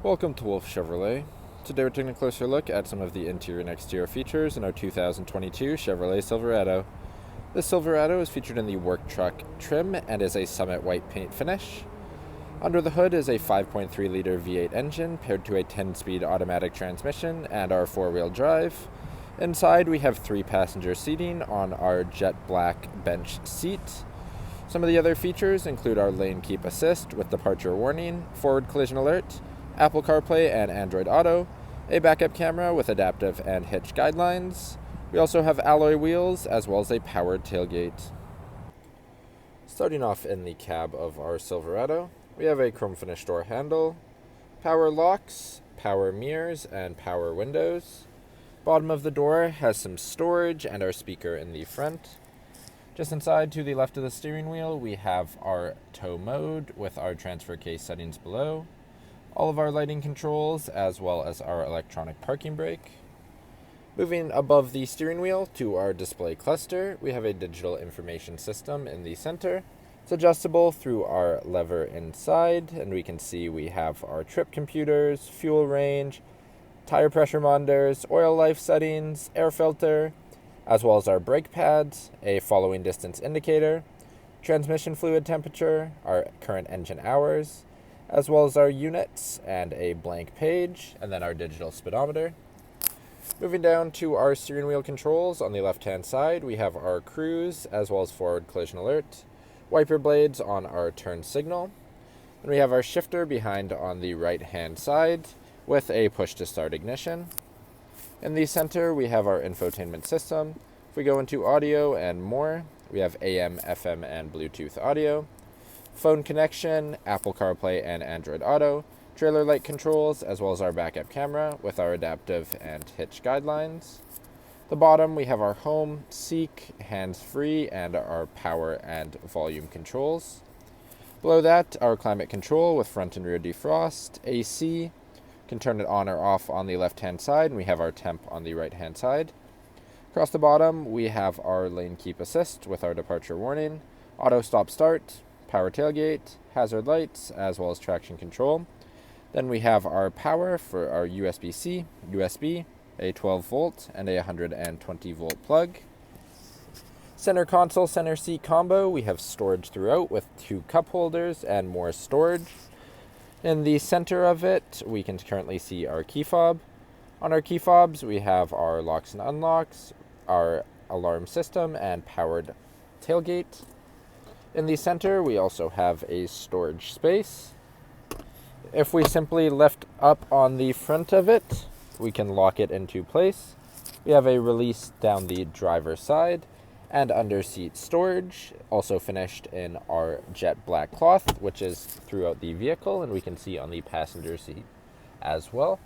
Welcome to Wolf Chevrolet. Today we're taking a closer look at some of the interior and exterior features in our 2022 Chevrolet Silverado. This Silverado is featured in the work truck trim and is a Summit white paint finish. Under the hood is a 5.3-liter V8 engine paired to a 10-speed automatic transmission and our 4-wheel drive. Inside we have 3-passenger seating on our jet black bench seat. Some of the other features include our lane keep assist with departure warning, forward collision alert, Apple Carplay and Android Auto, a backup camera with adaptive and hitch guidelines. We also have alloy wheels as well as a powered tailgate. Starting off in the cab of our Silverado, we have a chrome finish door handle, power locks, power mirrors, and power windows. Bottom of the door has some storage and our speaker in the front. Just inside to the left of the steering wheel, we have our tow mode with our transfer case settings below, all of our lighting controls, as well as our electronic parking brake. Moving above the steering wheel to our display cluster, we have a digital information system in the center. It's adjustable through our lever inside, and we can see we have our trip computers, fuel range, tire pressure monitors, oil life settings, air filter, as well as our brake pads, a following distance indicator, transmission fluid temperature, our current engine hours, as well as our units and a blank page, and then our digital speedometer. Moving down to our steering wheel controls, on the left-hand side, we have our cruise as well as forward collision alert, wiper blades on our turn signal, and we have our shifter behind on the right-hand side with a push-to-start ignition. In the center, we have our infotainment system. If we go into audio and more, we have AM, FM, and Bluetooth audio, phone connection, Apple CarPlay and Android Auto, trailer light controls, as well as our backup camera with our adaptive and hitch guidelines. The bottom, we have our home, seek, hands-free, and our power and volume controls. Below that, our climate control with front and rear defrost, AC, can turn it on or off on the left-hand side, and we have our temp on the right-hand side. Across the bottom, we have our lane keep assist with our departure warning, auto stop start, power tailgate, hazard lights, as well as traction control. Then we have our power for our USB-C, USB, a 12-volt, and a 120-volt plug. Center console, center seat combo, we have storage throughout with 2 cup holders and more storage. In the center of it, we can currently see our key fob. On our key fobs, we have our locks and unlocks, our alarm system, and powered tailgate. In the center, we also have a storage space. If we simply lift up on the front of it, we can lock it into place. We have a release down the driver's side and under seat storage, also finished in our jet black cloth, which is throughout the vehicle, and we can see on the passenger seat as well.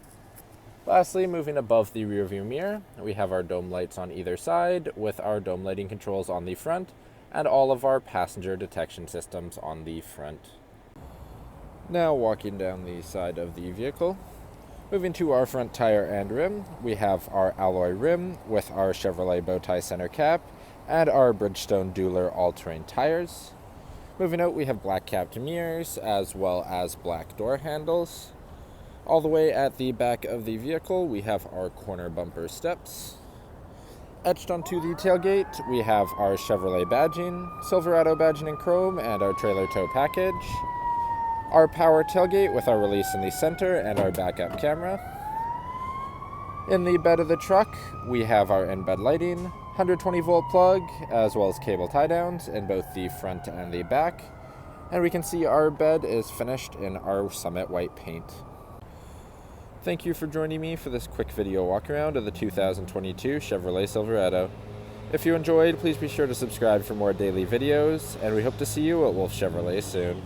Lastly, moving above the rear view mirror, we have our dome lights on either side with our dome lighting controls on the front and all of our passenger detection systems on the front. Now walking down the side of the vehicle, moving to our front tire and rim, we have our alloy rim with our Chevrolet bowtie center cap and our Bridgestone Dueler all-terrain tires. Moving out, we have black capped mirrors as well as black door handles. All the way at the back of the vehicle, we have our corner bumper steps. Etched onto the tailgate, we have our Chevrolet badging, Silverado badging in chrome, and our trailer tow package. Our power tailgate with our release in the center and our backup camera. In the bed of the truck, we have our in-bed lighting, 120-volt plug, as well as cable tie-downs in both the front and the back. And we can see our bed is finished in our Summit white paint. Thank you for joining me for this quick video walk around of the 2022 Chevrolet Silverado. If you enjoyed, please be sure to subscribe for more daily videos, and we hope to see you at Wolf Chevrolet soon.